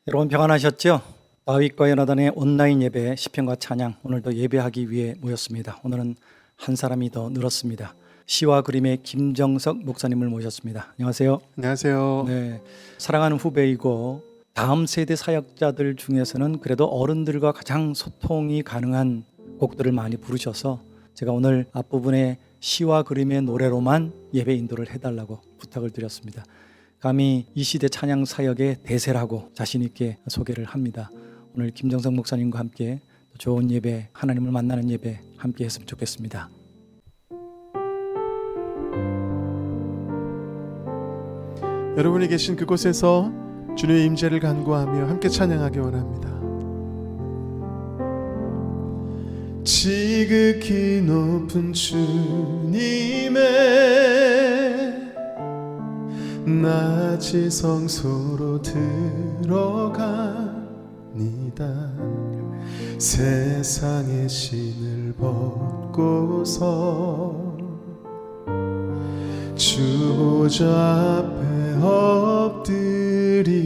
여러분 평안하셨죠? 다윗과 요나단의 온라인 예배 시편과 찬양, 오늘도 예배하기 위해 모였습니다. 오늘은 한 사람이 더 늘었습니다. 시와 그림의 김정석 목사님을 모셨습니다. 안녕하세요. 안녕하세요. 네, 사랑하는 후배이고 다음 세대 사역자들 중에서는 그래도 어른들과 가장 소통이 가능한 곡들을 많이 부르셔서 제가 오늘 앞부분에 시와 그림의 노래로만 예배 인도를 해달라고 부탁을 드렸습니다. 감히 이 시대 찬양 사역의 대세라고 자신 있게 소개를 합니다. 오늘 김정석 목사님과 함께 좋은 예배, 하나님을 만나는 예배 함께 했으면 좋겠습니다. 여러분이 계신 그곳에서 주님의 임재를 간구하며 함께 찬양하기 원합니다. 지극히 높은 주님의 낮이 성소로 들어가니다. 세상의 신을 벗고서 주 보좌 앞에 엎드리리.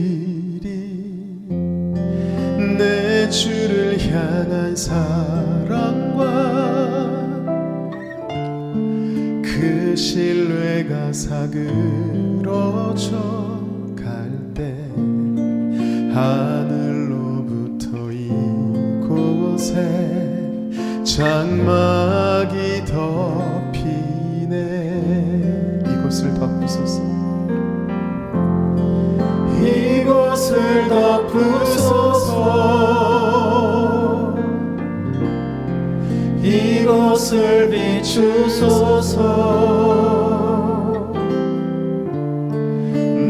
내 주를 향한 사랑과 그 신뢰가 사그러져 갈 때 하늘로부터 이곳에 장막이 덮이네. 이곳을 덮으소서. 이곳을 덮으소서. 이곳을 비추소서.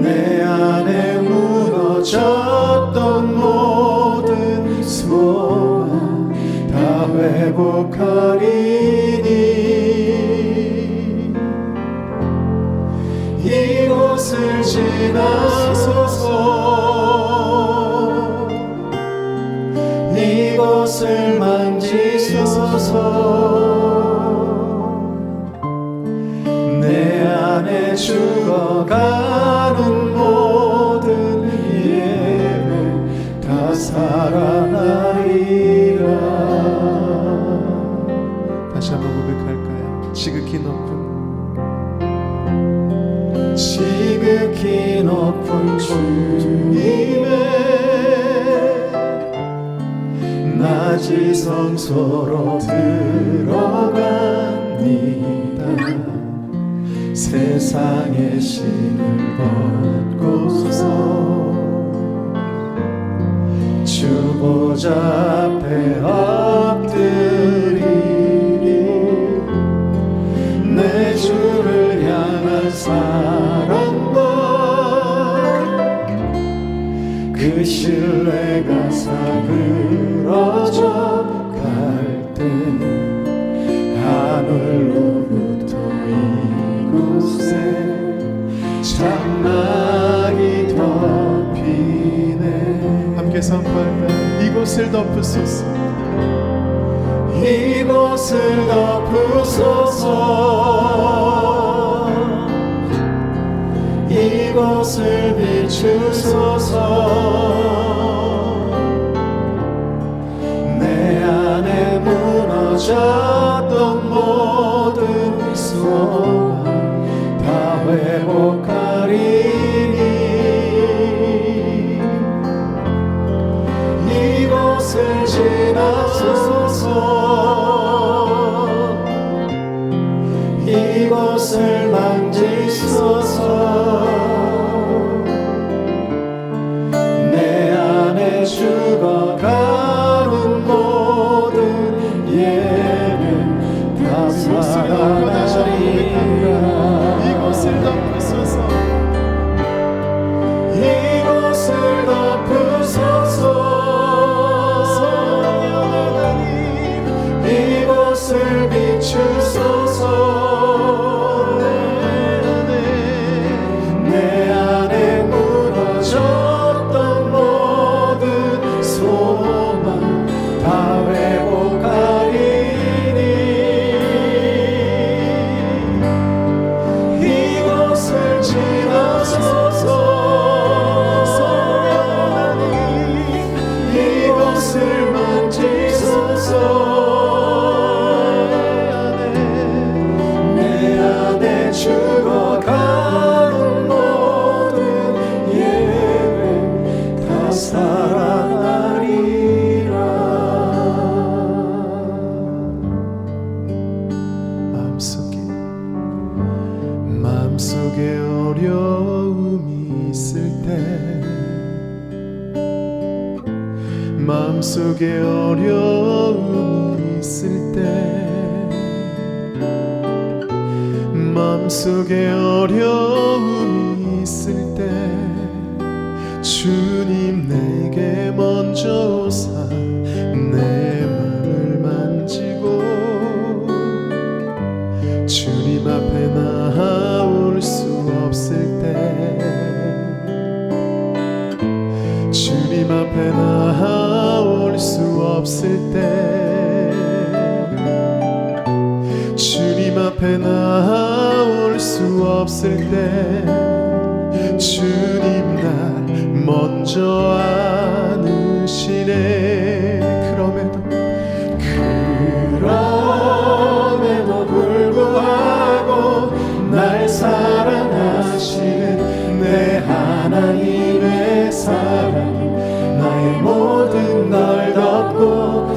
내 안에 무너졌던 모든 소망 다 회복하리니. 이곳을 지나소서. 이곳을 만지소서. 내 안에 죽어가는 모든 예배 다 살아나리라. 다시 한번 고백할까요? 지극히 높은 주님의 낮이 성소로 들어갑니다. 세상의 신을 벗고서 주 보좌 앞에 엎드리리. 내 주를 향한 사랑과 그 신뢰가 사그러져 갈 때 하늘로부터 이곳에 장막이 덮이네. 함께 선포할까요? 이곳을 덮으소서. 이곳을 덮으소서. 이곳을 비추소서. 내 안에 무너졌던 모든 소망 다 회복하리니. 이곳을 지나소서. 이곳을 만지소서. 내 안에 죽어가는 모든 예배 다 살아나리라. 이곳을 덮으소서. 이곳을 덮으소서. 이곳을 비추소서. 마음속에 어려움이 있을 때 마음속에 어려움이 있을 때 주님 내게 먼저 오사 내 맘을 만지고 주님 앞에 나아올 수 없을 때 주님 앞에 나아올 수 없을 때 주님 앞에 나아올 수 없을 때 주님 날 먼저 안으시네. 그럼에도 불구하고 날 사랑하시는 내 하나님의 사랑 나의 모든 걸 덮고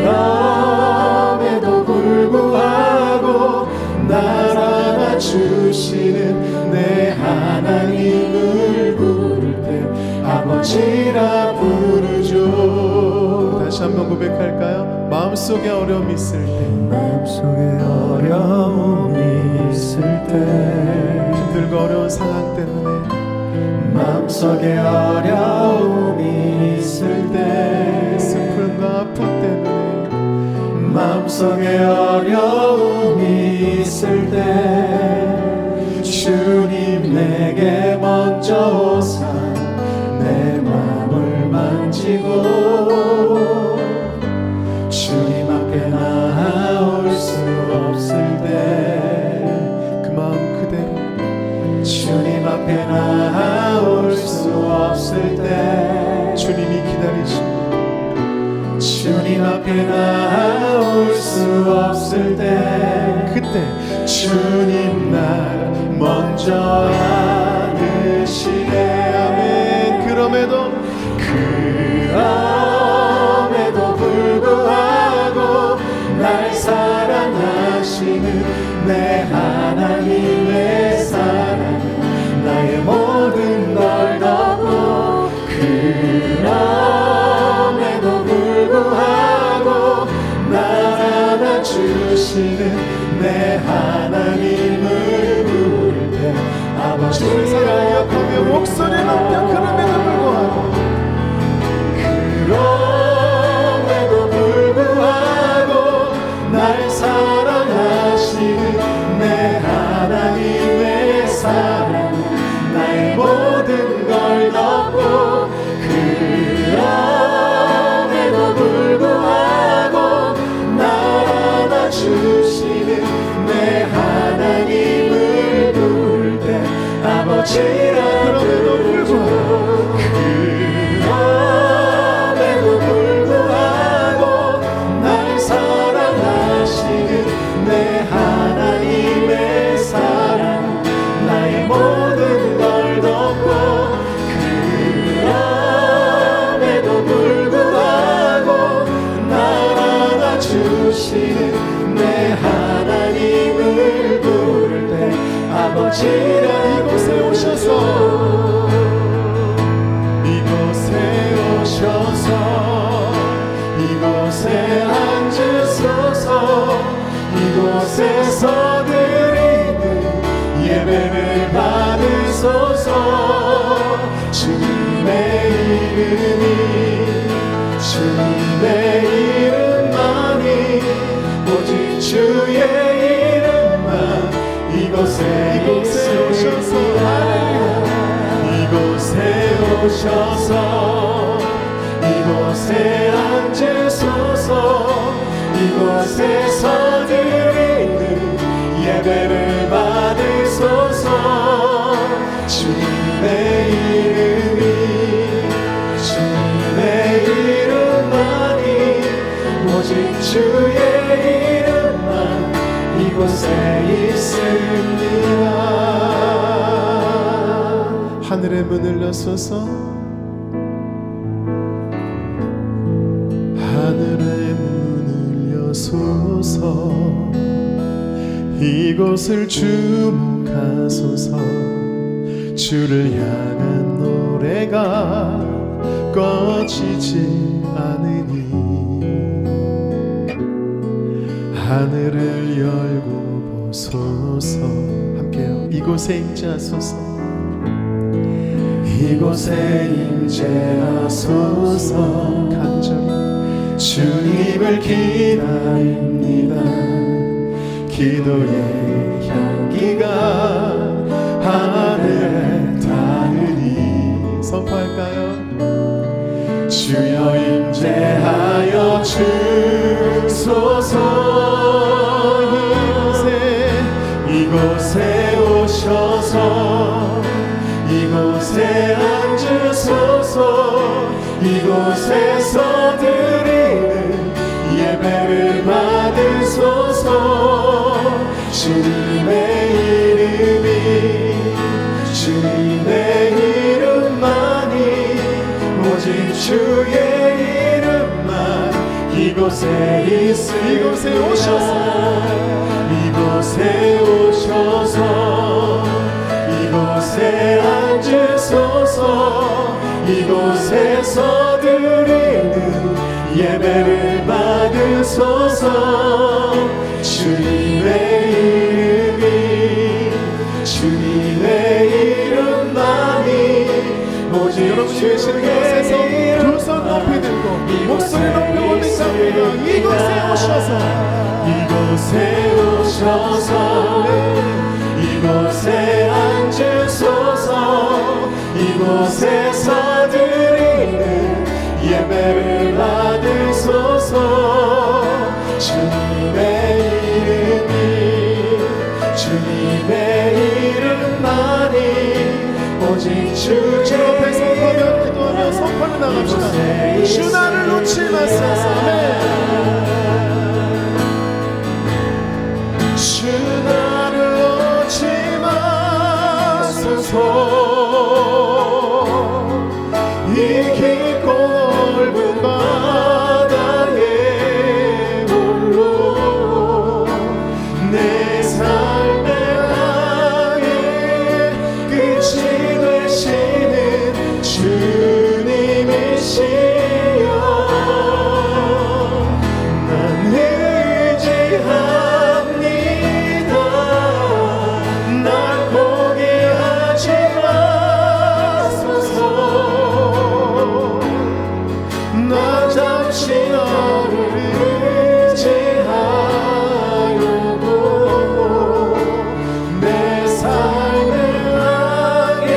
그럼에도 불구하고 날 안아주시는 내 하나님을 부를 때 아버지라 부르죠. 다시 한번 고백할까요? 마음속에 어려움이 있을 때 마음속에 어려움이 있을 때 힘들고 어려운 상황 때문에 마음속에 어려움이 있을 때 슬픔과 아픔 때문에 마음속에 어려움이 있을 때 주님 내게 먼저 오사 내 마음을 만지고 주님 앞에 나아올 수 없을 때 그 마음 그대로 주님 앞에 나아올 수 없을 때 주님이 기다리시고 주님 앞에 나아올 수 없을 때 그때 주님 날 먼저 안으시네. 아멘. 그럼에도 불구하고 날 사랑하시는 내 하나님의 사랑 나의 모든 걸 덮고 그럼에도 불구하고 날 안아주시는 내 하나님을 부를 때 주를 사랑하며 아버지라 목소리 높여 그럼에도 불구하고 그럼에도 불구하고 날 사랑하시는 내 하나님의 사랑 나의 모든 걸 덮고 그럼에도 불구하고 날 안아주시는 내 하나님을 부를 때 아버지라 그럼에도 불구하고 그럼에도 불구하고 날 사랑하시는 내 하나님의 사랑 나의 모든 걸 덮고 그럼에도 불구하고 날 안아주시는 내 하나님을 부를 때 아버지라 이곳에 오셔서 이곳에 앉으소서 이곳에서 드리는 예배를 받으소서 주님의 이름만이 오직 주의 이름만 이곳에 오셔서 이곳에 앉으소서 이곳에서 드리는 예배를 받으소서 주님의 이름만이 오직 주의 이름만 이곳에 있습니다. 하늘의 문을 여소서 하늘의 문을 여소서 이곳을 주목하소서 주를 향한 노래가 꺼지지 않으니 하늘을 열고 보소서. 함께요. 이곳에 임재하소서. 이곳에 임재하소서. 간절히 주님을 기다립니다. 기도의 향기가 하늘에 닿으니 선포할까요? 주여 임재하여 주소서. 이곳에 오셔서 이곳에 앉으소서. 이곳에서 드리는 예배를 받으소서. 주님의 이름만이 오직 주의 이름만 이곳에 있으니 이곳에 오셔서 이곳에 앉으소서. 이곳에서 드리는 예배를 받으소서. 주님의 이름만이 오직 여러분이 계시는 곳에서 두 손 높이 들고 목소리 높이 올리십니다. 이곳에 오셔서 이곳에 앉으소서. 이곳에서 드리는 예배를 받으소서. 주님의 이름만이 오직 주의 앞에 선포하며 기도하며 선포를 나갑시다. 주 나를 놓지 마소서. 주 나를 놓지 마소서. 이 깊고 넓은 바다에 홀로 내 삶의 항해 끝이 되시는 주님이시여. 난 의지합니다. 날 포기하지 마소서. 나 잠시 너를 의지하여도 내 삶을 향해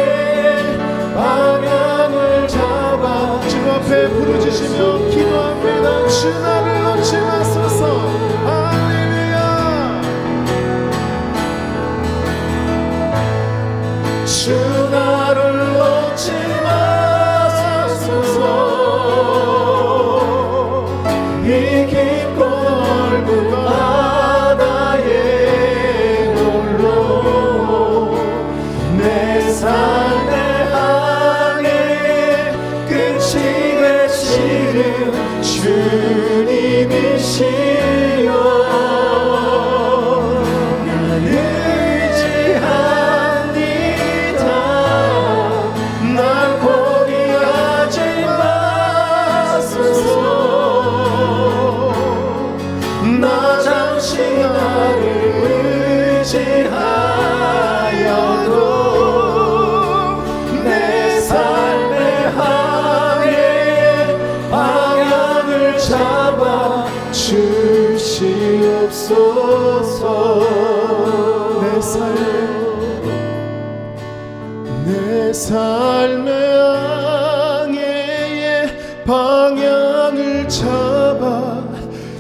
방향을 잡아 주 앞에 부르짖으며 기도합니다. 주 나를 놓지 마소서. 할렐루야. 주 나를 놓지 마소서. 이 깊고 넓은 바다에 홀로 내 삶의 항해 끝이 되시는 주님이시여. 난 의지합니다. 날 포기하지 마소서. 나 잠시 나를 의지하여도 내 삶의 항해 방향을 잡아 주시옵소서. 내 삶의 항해의 방향을 잡아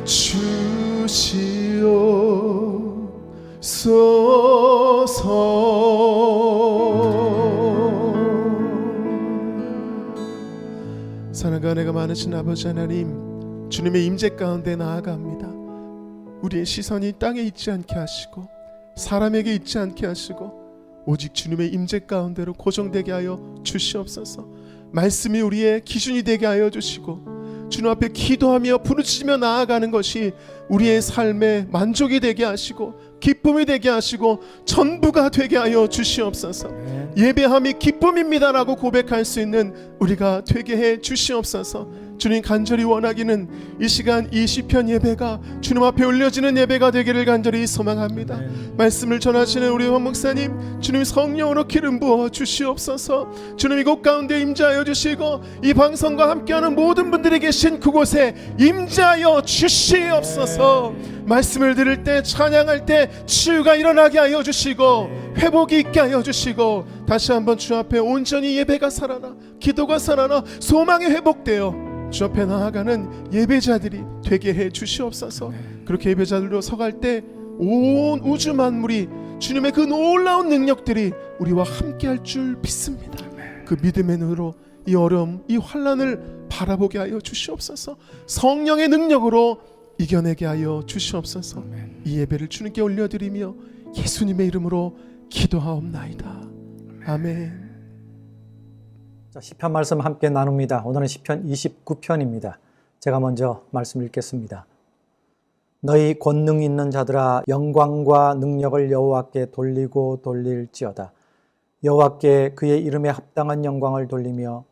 주시옵소서. 사랑과 은혜가 많으신 아버지 하나님, 주님의 임재 가운데 나아갑니다. 우리의 시선이 땅에 있지 않게 하시고 사람에게 있지 않게 하시고 오직 주님의 임재 가운데로 고정되게 하여 주시옵소서. 말씀이 우리의 기준이 되게 하여 주시고 주님 앞에 기도하며 부르짖으며 나아가는 것이 우리의 삶의 만족이 되게 하시고 기쁨이 되게 하시고 전부가 되게 하여 주시옵소서. 예배함이 기쁨입니다라고 고백할 수 있는 우리가 되게 해 주시옵소서. 주님 간절히 원하기는 이 시간 이 시편 예배가 주님 앞에 올려지는 예배가 되기를 간절히 소망합니다. 말씀을 전하시는 우리 황 목사님, 주님 성령으로 기름 부어 주시옵소서. 주님 이곳 가운데 임재하여 주시고 이 방송과 함께하는 모든 분들이 계신 그곳에 임재하여 주시옵소서. 말씀을 들을 때, 찬양할 때 치유가 일어나게 하여 주시고 회복이 있게 하여 주시고, 다시 한번 주 앞에 온전히 예배가 살아나, 기도가 살아나, 소망이 회복되어 주 앞에 나아가는 예배자들이 되게 해 주시옵소서. 그렇게 예배자들로 서갈 때 온 우주 만물이 주님의 그 놀라운 능력들이 우리와 함께할 줄 믿습니다. 그 믿음의 눈으로 이 어려움, 이 환난을 바라보게 하여 주시옵소서. 성령의 능력으로 이겨내게 하여 주시옵소서. 이 예배를 주님께 올려드리며 예수님의 이름으로 기도하옵나이다. 아멘. 자, 시편 말씀 함께 나눕니다. 오늘은 시편 29편입니다. 제가 먼저 말씀 읽겠습니다. 너희 권능 있는 자들아, 영광과 능력을 여호와께 돌리고 돌릴지어다. 여호와께 그의 이름에 합당한 영광을 돌리며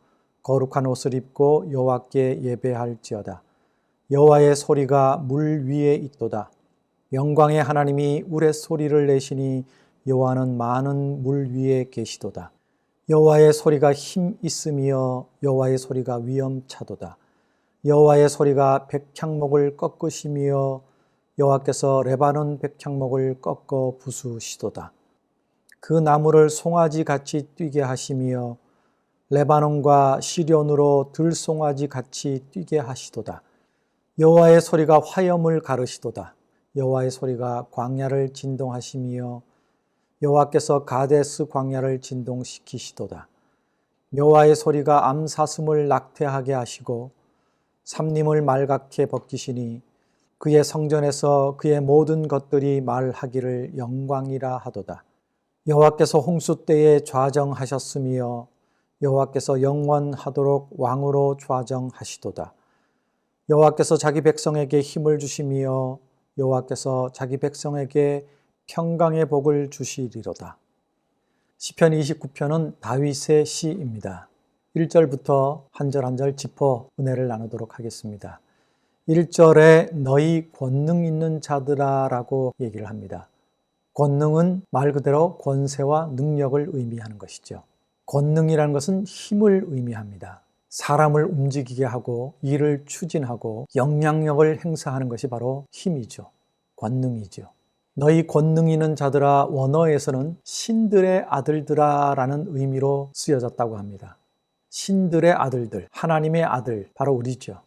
거룩한 옷을 입고 여호와께 예배할지어다. 여호와의 소리가 물 위에 있도다. 영광의 하나님이 우레소리를 내시니 여호와는 많은 물 위에 계시도다. 여호와의 소리가 힘 있으며 여호와의 소리가 위엄차도다. 여호와의 소리가 백향목을 꺾으시며 여호와께서 레바논 백향목을 꺾어 부수시도다. 그 나무를 송아지 같이 뛰게 하시며 레바논과 시련으로 들송아지 같이 뛰게 하시도다. 여호와의 소리가 화염을 가르시도다. 여호와의 소리가 광야를 진동하시며 여호와께서 가데스 광야를 진동시키시도다. 여호와의 소리가 암사슴을 낙태하게 하시고 삼림을 말갛게 벗기시니 그의 성전에서 그의 모든 것들이 말하기를 영광이라 하도다. 여호와께서 홍수 때에 좌정하셨으며 여호와께서 영원하도록 왕으로 좌정하시도다. 여호와께서 자기 백성에게 힘을 주시며 여호와께서 자기 백성에게 평강의 복을 주시리로다. 시편 29편은 다윗의 시입니다. 1절부터 한 절 한 절 짚어 은혜를 나누도록 하겠습니다. 1절에 너희 권능 있는 자들아 라고 얘기를 합니다. 권능은 말 그대로 권세와 능력을 의미하는 것이죠. 권능이라는 것은 힘을 의미합니다. 사람을 움직이게 하고 일을 추진하고 영향력을 행사하는 것이 바로 힘이죠. 권능이죠. 너희 권능 있는 자들아, 원어에서는 신들의 아들들아 라는 의미로 쓰여졌다고 합니다. 신들의 아들들, 하나님의 아들, 바로 우리죠.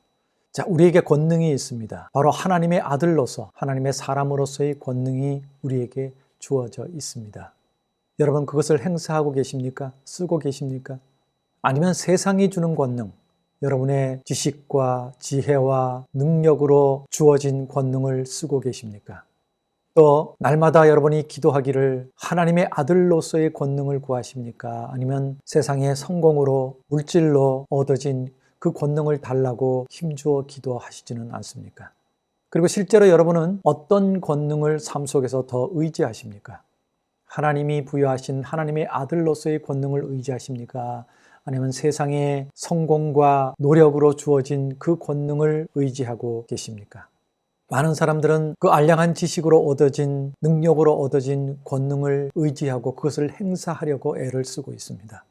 자, 우리에게 권능이 있습니다. 바로 하나님의 아들로서, 하나님의 사람으로서의 권능이 우리에게 주어져 있습니다. 여러분, 그것을 행사하고 계십니까? 쓰고 계십니까? 아니면 세상이 주는 권능, 여러분의 지식과 지혜와 능력으로 주어진 권능을 쓰고 계십니까? 또 날마다 여러분이 기도하기를 하나님의 아들로서의 권능을 구하십니까? 아니면 세상의 성공으로, 물질로 얻어진 그 권능을 달라고 힘주어 기도하시지는 않습니까? 그리고 실제로 여러분은 어떤 권능을 삶 속에서 더 의지하십니까? 하나님이 부여하신 하나님의 아들로서의 권능을 의지하십니까? 아니면 세상의 성공과 노력으로 주어진 그 권능을 의지하고 계십니까? 많은 사람들은 그 알량한 지식으로 얻어진, 능력으로 얻어진 권능을 의지하고 그것을 행사하려고 애를 쓰고 있습니다.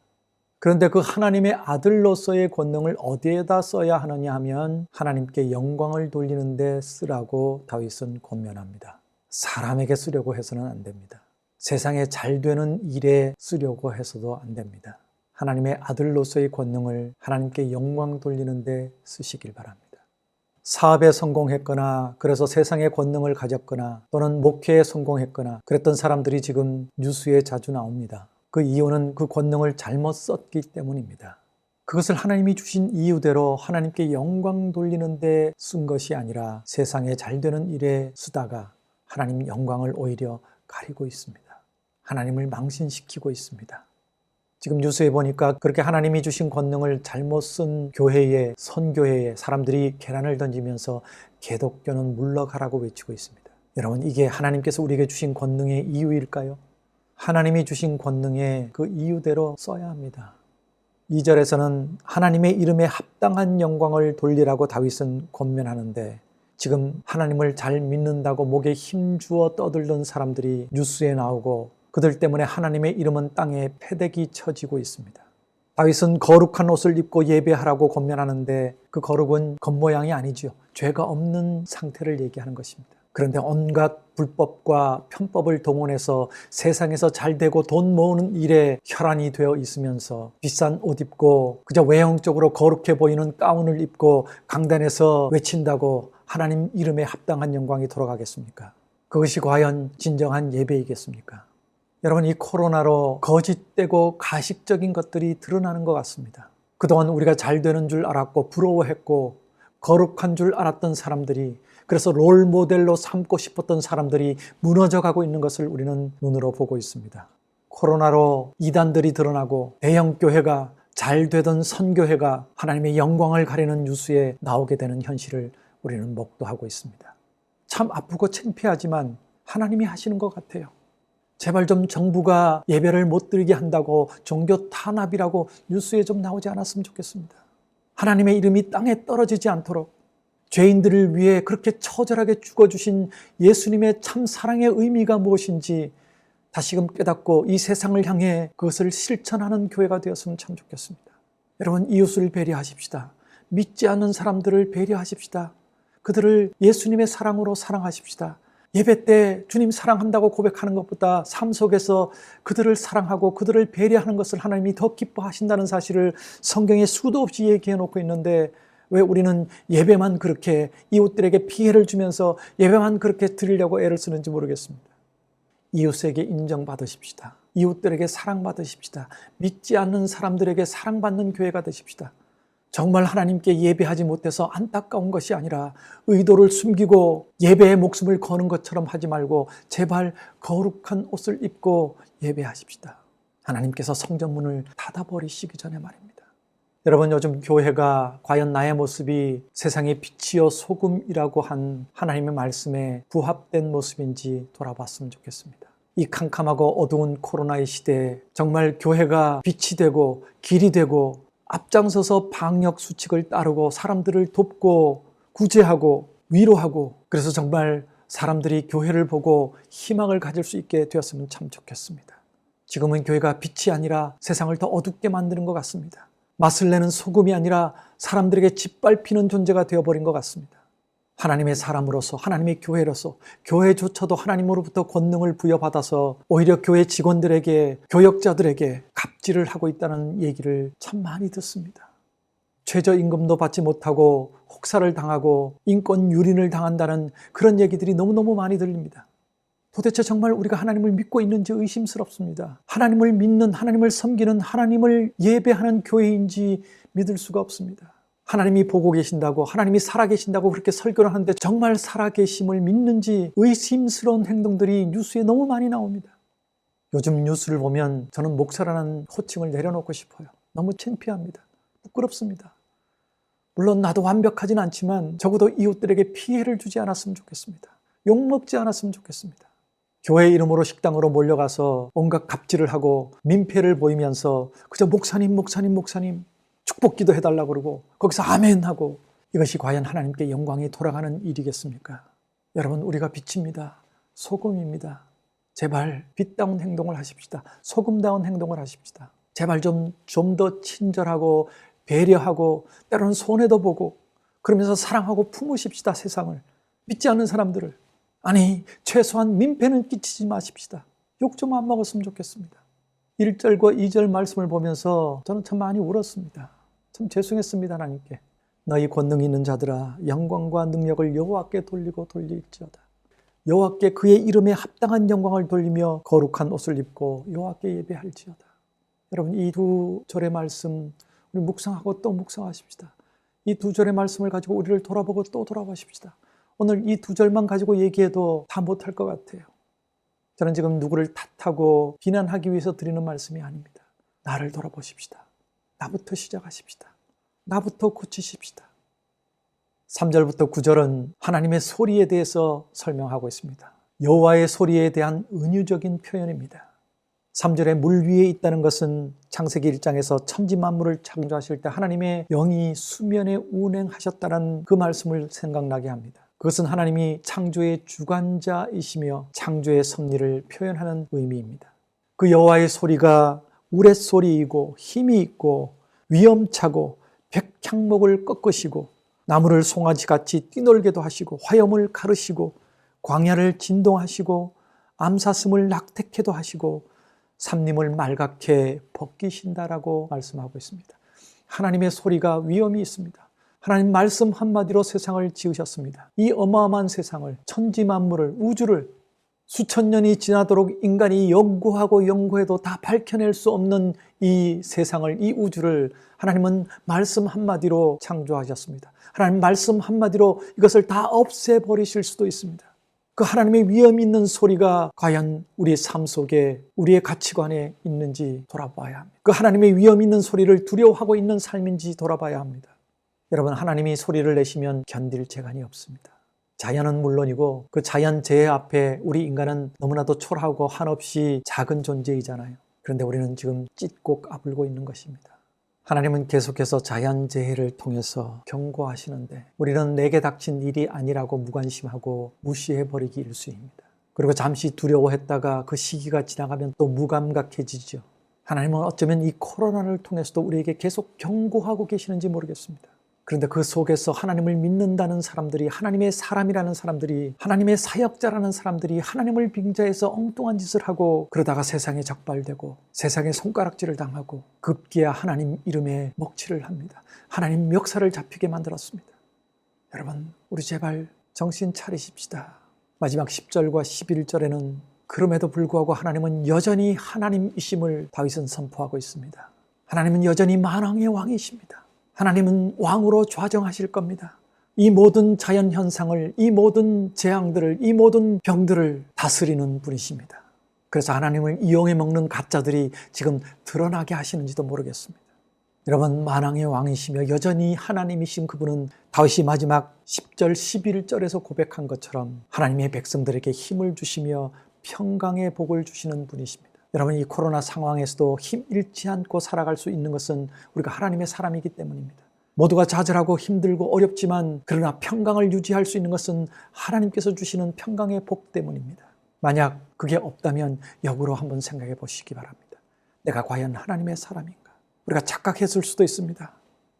그런데 그 하나님의 아들로서의 권능을 어디에다 써야 하느냐 하면 하나님께 영광을 돌리는 데 쓰라고 다윗은 권면합니다. 사람에게 쓰려고 해서는 안 됩니다. 세상에 잘 되는 일에 쓰려고 해서도 안 됩니다. 하나님의 아들로서의 권능을 하나님께 영광 돌리는 데 쓰시길 바랍니다. 사업에 성공했거나 그래서 세상의 권능을 가졌거나 또는 목회에 성공했거나 그랬던 사람들이 지금 뉴스에 자주 나옵니다. 그 이유는 그 권능을 잘못 썼기 때문입니다. 그것을 하나님이 주신 이유대로 하나님께 영광 돌리는 데 쓴 것이 아니라 세상에 잘 되는 일에 쓰다가 하나님 영광을 오히려 가리고 있습니다. 하나님을 망신시키고 있습니다. 지금 뉴스에 보니까 그렇게 하나님이 주신 권능을 잘못 쓴 교회에, 선교회에 사람들이 계란을 던지면서 기독교는 물러가라고 외치고 있습니다. 여러분, 이게 하나님께서 우리에게 주신 권능의 이유일까요? 하나님이 주신 권능에 그 이유대로 써야 합니다. 2절에서는 하나님의 이름에 합당한 영광을 돌리라고 다윗은 권면하는데, 지금 하나님을 잘 믿는다고 목에 힘주어 떠들던 사람들이 뉴스에 나오고 그들 때문에 하나님의 이름은 땅에 패대기 쳐지고 있습니다. 다윗은 거룩한 옷을 입고 예배하라고 권면하는데 그 거룩은 겉모양이 아니죠. 죄가 없는 상태를 얘기하는 것입니다. 그런데 온갖 불법과 편법을 동원해서 세상에서 잘되고 돈 모으는 일에 혈안이 되어 있으면서 비싼 옷 입고 그저 외형적으로 거룩해 보이는 가운을 입고 강단에서 외친다고 하나님 이름에 합당한 영광이 돌아가겠습니까? 그것이 과연 진정한 예배이겠습니까? 여러분, 이 코로나로 거짓되고 가식적인 것들이 드러나는 것 같습니다. 그동안 우리가 잘 되는 줄 알았고 부러워했고 거룩한 줄 알았던 사람들이, 그래서 롤 모델로 삼고 싶었던 사람들이 무너져가고 있는 것을 우리는 눈으로 보고 있습니다. 코로나로 이단들이 드러나고 대형 교회가, 잘 되던 선교회가 하나님의 영광을 가리는 뉴스에 나오게 되는 현실을 우리는 목도하고 있습니다. 참 아프고 창피하지만 하나님이 하시는 것 같아요. 제발 좀 정부가 예배를 못 드리게 한다고 종교 탄압이라고 뉴스에 좀 나오지 않았으면 좋겠습니다. 하나님의 이름이 땅에 떨어지지 않도록 죄인들을 위해 그렇게 처절하게 죽어주신 예수님의 참 사랑의 의미가 무엇인지 다시금 깨닫고 이 세상을 향해 그것을 실천하는 교회가 되었으면 참 좋겠습니다. 여러분, 이웃을 배려하십시다. 믿지 않는 사람들을 배려하십시다. 그들을 예수님의 사랑으로 사랑하십시다. 예배 때 주님 사랑한다고 고백하는 것보다 삶 속에서 그들을 사랑하고 그들을 배려하는 것을 하나님이 더 기뻐하신다는 사실을 성경에 수도 없이 얘기해 놓고 있는데, 왜 우리는 예배만 그렇게 이웃들에게 피해를 주면서 예배만 그렇게 드리려고 애를 쓰는지 모르겠습니다. 이웃에게 인정받으십시다. 이웃들에게 사랑받으십시다. 믿지 않는 사람들에게 사랑받는 교회가 되십시다. 정말 하나님께 예배하지 못해서 안타까운 것이 아니라 의도를 숨기고 예배에 목숨을 거는 것처럼 하지 말고 제발 거룩한 옷을 입고 예배하십시다. 하나님께서 성전문을 닫아버리시기 전에 말입니다. 여러분, 요즘 교회가 과연 나의 모습이 세상의 빛이요 소금이라고 한 하나님의 말씀에 부합된 모습인지 돌아봤으면 좋겠습니다. 이 캄캄하고 어두운 코로나의 시대에 정말 교회가 빛이 되고 길이 되고 앞장서서 방역 수칙을 따르고 사람들을 돕고 구제하고 위로하고, 그래서 정말 사람들이 교회를 보고 희망을 가질 수 있게 되었으면 참 좋겠습니다. 지금은 교회가 빛이 아니라 세상을 더 어둡게 만드는 것 같습니다. 맛을 내는 소금이 아니라 사람들에게 짓밟히는 존재가 되어버린 것 같습니다. 하나님의 사람으로서, 하나님의 교회로서, 교회조차도 하나님으로부터 권능을 부여받아서 오히려 교회 직원들에게, 교역자들에게 갑질을 하고 있다는 얘기를 참 많이 듣습니다. 최저임금도 받지 못하고 혹사를 당하고 인권 유린을 당한다는 그런 얘기들이 너무너무 많이 들립니다. 도대체 정말 우리가 하나님을 믿고 있는지 의심스럽습니다. 하나님을 믿는, 하나님을 섬기는, 하나님을 예배하는 교회인지 믿을 수가 없습니다. 하나님이 보고 계신다고, 하나님이 살아계신다고 그렇게 설교를 하는데 정말 살아계심을 믿는지 의심스러운 행동들이 뉴스에 너무 많이 나옵니다. 요즘 뉴스를 보면 저는 목사라는 호칭을 내려놓고 싶어요. 너무 창피합니다. 부끄럽습니다. 물론 나도 완벽하진 않지만 적어도 이웃들에게 피해를 주지 않았으면 좋겠습니다. 욕먹지 않았으면 좋겠습니다. 교회 이름으로 식당으로 몰려가서 온갖 갑질을 하고 민폐를 보이면서 그저 목사님 축복기도 해달라고 그러고 거기서 아멘 하고, 이것이 과연 하나님께 영광이 돌아가는 일이겠습니까? 여러분, 우리가 빛입니다. 소금입니다. 제발 빛다운 행동을 하십시다. 소금다운 행동을 하십시다. 제발 좀 더 친절하고 배려하고 때로는 손해도 보고 그러면서 사랑하고 품으십시다. 세상을, 믿지 않는 사람들을. 아니, 최소한 민폐는 끼치지 마십시다. 욕 좀 안 먹었으면 좋겠습니다. 1절과 2절 말씀을 보면서 저는 참 많이 울었습니다. 참 죄송했습니다. 하나님께. 너희 권능 있는 자들아, 영광과 능력을 여호와께 돌리고 돌릴지어다. 여호와께 그의 이름에 합당한 영광을 돌리며 거룩한 옷을 입고 여호와께 예배할지어다. 여러분, 이 두 절의 말씀 우리 묵상하고 또 묵상하십시다. 이 두 절의 말씀을 가지고 우리를 돌아보고 또 돌아보십시다. 오늘 이 두 절만 가지고 얘기해도 다 못할 것 같아요. 저는 지금 누구를 탓하고 비난하기 위해서 드리는 말씀이 아닙니다. 나를 돌아보십시다. 나부터 시작하십시다. 나부터 고치십시다. 3절부터 9절은 하나님의 소리에 대해서 설명하고 있습니다. 여호와의 소리에 대한 은유적인 표현입니다. 3절에 물 위에 있다는 것은 창세기 1장에서 천지 만물을 창조하실 때 하나님의 영이 수면에 운행하셨다는 그 말씀을 생각나게 합니다. 그것은 하나님이 창조의 주관자이시며 창조의 섭리를 표현하는 의미입니다. 그 여호와의 소리가 우레소리이고 힘이 있고 위엄차고 백향목을 꺾으시고 나무를 송아지같이 뛰놀게도 하시고 화염을 가르시고 광야를 진동하시고 암사슴을 낙태케도 하시고 삼림을 말갛게 벗기신다라고 말씀하고 있습니다. 하나님의 소리가 위엄이 있습니다. 하나님 말씀 한마디로 세상을 지으셨습니다. 이 어마어마한 세상을, 천지 만물을, 우주를 수천 년이 지나도록 인간이 연구하고 연구해도 다 밝혀낼 수 없는 이 세상을, 이 우주를 하나님은 말씀 한마디로 창조하셨습니다. 하나님 말씀 한마디로 이것을 다 없애버리실 수도 있습니다. 그 하나님의 위엄 있는 소리가 과연 우리의 삶 속에, 우리의 가치관에 있는지 돌아봐야 합니다. 그 하나님의 위엄 있는 소리를 두려워하고 있는 삶인지 돌아봐야 합니다. 여러분, 하나님이 소리를 내시면 견딜 재간이 없습니다. 자연은 물론이고 그 자연 재해 앞에 우리 인간은 너무나도 초라하고 한없이 작은 존재이잖아요. 그런데 우리는 지금 찢고 까불고 있는 것입니다. 하나님은 계속해서 자연재해를 통해서 경고하시는데 우리는 내게 닥친 일이 아니라고 무관심하고 무시해버리기 일쑤입니다. 그리고 잠시 두려워했다가 그 시기가 지나가면 또 무감각해지죠. 하나님은 어쩌면 이 코로나를 통해서도 우리에게 계속 경고하고 계시는지 모르겠습니다. 그런데 그 속에서 하나님을 믿는다는 사람들이, 하나님의 사람이라는 사람들이, 하나님의 사역자라는 사람들이 하나님을 빙자해서 엉뚱한 짓을 하고 그러다가 세상에 적발되고 세상에 손가락질을 당하고 급기야 하나님 이름에 먹칠을 합니다. 하나님 역사를 잡히게 만들었습니다. 여러분, 우리 제발 정신 차리십시다. 마지막 10절과 11절에는 그럼에도 불구하고 하나님은 여전히 하나님이심을 다윗은 선포하고 있습니다. 하나님은 여전히 만왕의 왕이십니다. 하나님은 왕으로 좌정하실 겁니다. 이 모든 자연현상을, 이 모든 재앙들을, 이 모든 병들을 다스리는 분이십니다. 그래서 하나님을 이용해 먹는 가짜들이 지금 드러나게 하시는지도 모르겠습니다. 여러분, 만왕의 왕이시며 여전히 하나님이신 그분은 다윗이 마지막 10절, 11절에서 고백한 것처럼 하나님의 백성들에게 힘을 주시며 평강의 복을 주시는 분이십니다. 여러분, 이 코로나 상황에서도 힘 잃지 않고 살아갈 수 있는 것은 우리가 하나님의 사람이기 때문입니다. 모두가 좌절하고 힘들고 어렵지만 그러나 평강을 유지할 수 있는 것은 하나님께서 주시는 평강의 복 때문입니다. 만약 그게 없다면 역으로 한번 생각해 보시기 바랍니다. 내가 과연 하나님의 사람인가? 우리가 착각했을 수도 있습니다.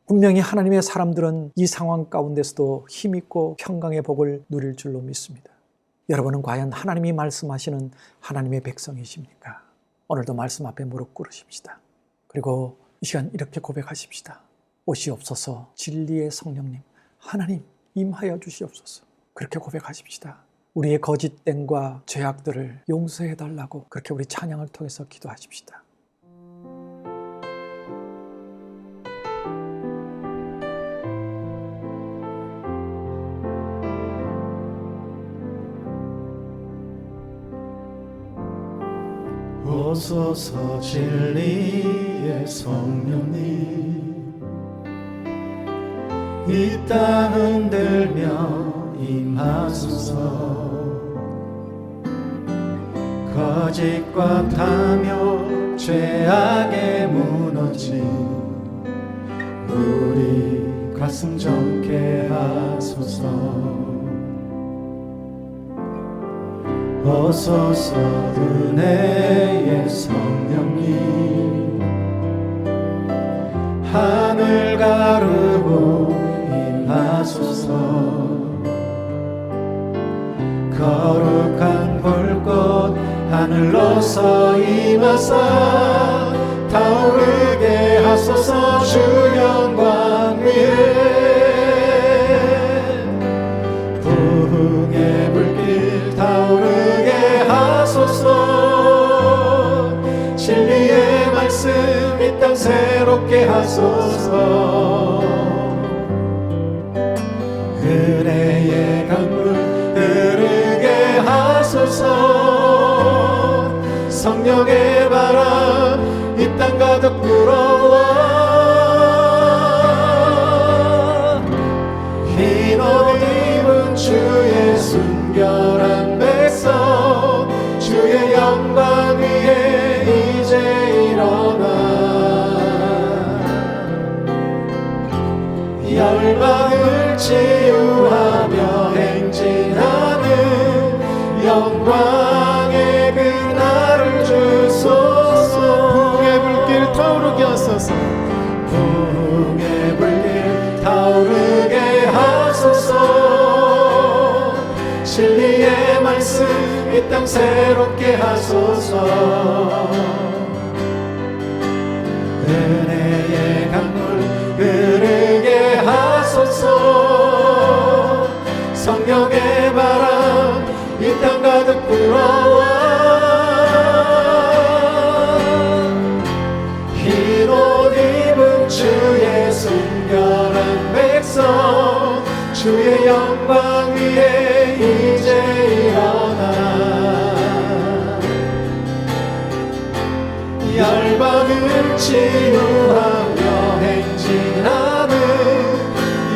분명히 하나님의 사람들은 이 상황 가운데서도 힘있고 평강의 복을 누릴 줄로 믿습니다. 여러분은 과연 하나님이 말씀하시는 하나님의 백성이십니까? 오늘도 말씀 앞에 무릎 꿇으십시다. 그리고 이 시간 이렇게 고백하십시다. 오시옵소서 진리의 성령님, 하나님 임하여 주시옵소서. 그렇게 고백하십시다. 우리의 거짓됨과 죄악들을 용서해달라고 그렇게 우리 찬양을 통해서 기도하십시다. 오소서 진리의 성령님, 이 땅 흔들며 임하소서. 거짓과 탐욕 죄악에 무너진 우리 가슴 정케 하소서. 오소서 은혜의 성령님, 하늘 가르고 임하소서. 거룩한 불꽃 하늘로서 임하사 타오르게 하소서. 주 영광 위에 부흥의 불길 타오르게 하소서. 진리의 말씀 이 땅 새롭게 하소서. 은혜의 강물 흐르게 하소서. 성령의 바람 이 땅 가득 불어와 흰 옷 입은 주의 순결한 백성 주의 영광 위에 열방을 치유하며 행진하는 영광의 그날을 주소서. 풍의 불길 타오르게 하소서. 풍의 불길 타오르게 하소서. 진리의 말씀 이 땅 새롭게 하소서. 은혜의 강물 흐르게 하소서. 성령의 바람 이 땅 가득 불어와. 흰 옷 입은 주의 순결한 백성 주의 영광 위에 이제 일어나. 열방을 치유하며 행진하는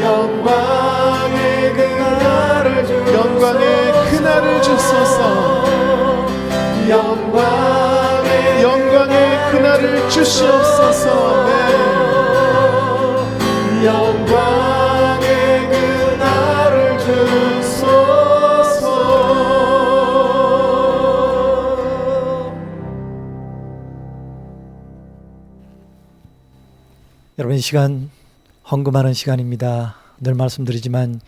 영광의 그날을 주소서. 영광의 그날을 주소서. 영광의 그날을 주시옵소서. 네. 영광의 그날을 주소서. 여러분, 이 시간 헌금하는 시간입니다. 늘 말씀드리지만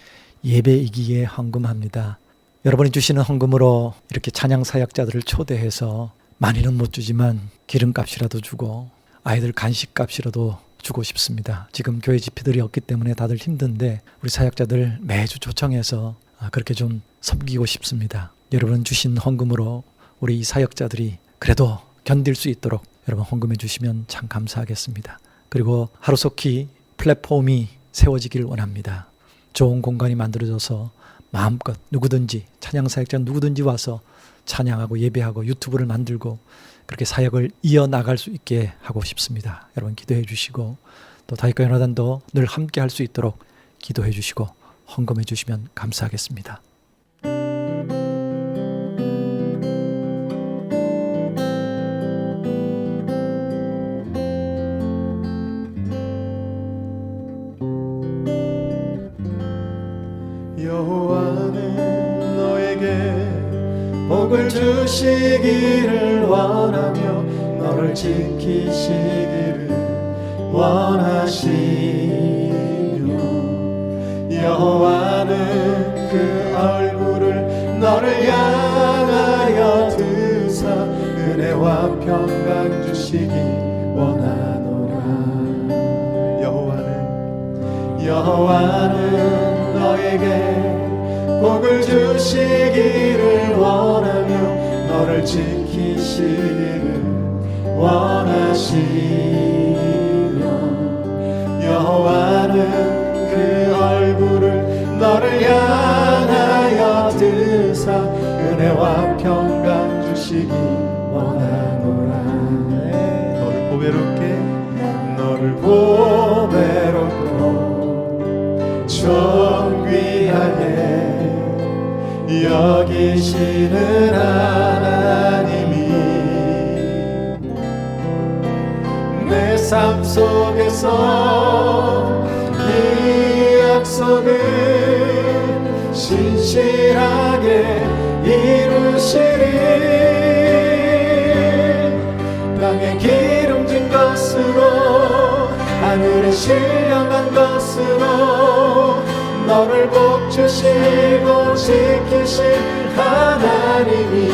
예배이기에 헌금합니다. 여러분이 주시는 헌금으로 이렇게 찬양 사역자들을 초대해서 많이는 못 주지만 기름값이라도 주고 아이들 간식값이라도 주고 싶습니다. 지금 교회 집회들이 없기 때문에 다들 힘든데 우리 사역자들 매주 초청해서 그렇게 좀 섬기고 싶습니다. 여러분 주신 헌금으로 우리 사역자들이 그래도 견딜 수 있도록 여러분 헌금해 주시면 참 감사하겠습니다. 그리고 하루속히 플랫폼이 세워지기를 원합니다. 좋은 공간이 만들어져서 마음껏 누구든지 찬양 사역자 누구든지 와서 찬양하고 예배하고 유튜브를 만들고 그렇게 사역을 이어나갈 수 있게 하고 싶습니다. 여러분 기도해 주시고 또 다윗과 요나단도 늘 함께 할 수 있도록 기도해 주시고 헌금해 주시면 감사하겠습니다. 여호와는 너에게 복을 주시기를 원하며 너를 지키시기를 원하시며 여호와는 그 얼굴을 너를 향하여 드사 은혜와 평강 주시기 원하노라. 여호와는 너에게 복을 주시기를 원하며 너를 지키시기를 원하시며 여호와는 그 얼굴을 너를 향하여 드사 은혜와 평강 주시기 원하노라. 너를 보배롭게 존귀하게 여기시는 하나님이 내 삶 속에서 이 약속을 신실하게 이루시리. 땅에 기름진 것으로 하늘에 신령한 것으로 너를 복주시고 지키실 하나님이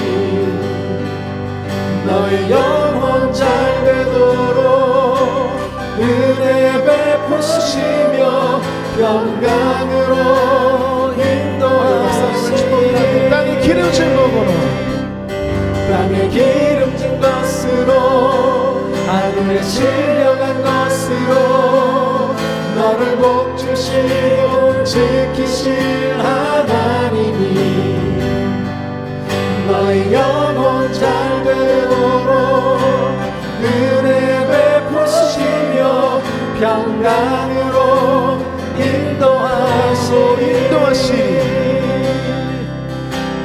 너의 영혼 잘 되도록 은혜 베푸시며 평강으로 인도하시니 땅에 기름진 것으로 땅에 기름진 것으로 하늘에 신령한 것으로 너를 복주시고 지키실 하나님이 너의 영혼 잘 되도록 은혜 베푸시며 평강으로 인도하시니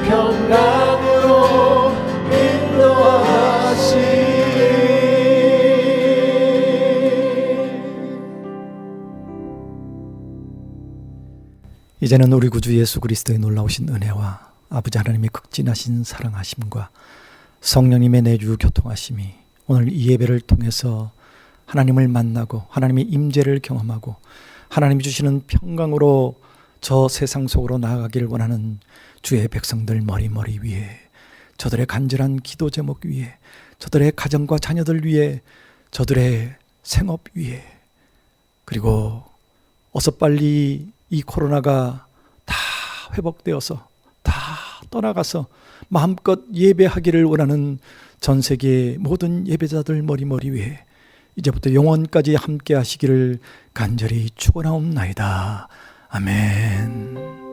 평강으로 인도하시니. 이제는 우리 구주 예수 그리스도의 놀라우신 은혜와 아버지 하나님의 극진하신 사랑하심과 성령님의 내주 교통하심이 오늘 이 예배를 통해서 하나님을 만나고 하나님의 임재를 경험하고 하나님이 주시는 평강으로 저 세상 속으로 나아가기를 원하는 주의 백성들 머리 위에, 저들의 간절한 기도 제목 위에, 저들의 가정과 자녀들 위에, 저들의 생업 위에, 그리고 어서 빨리 이 코로나가 다 회복되어서 다 떠나가서 마음껏 예배하기를 원하는 전 세계의 모든 예배자들 머리 위에 이제부터 영원까지 함께 하시기를 간절히 축원하옵나이다. 아멘.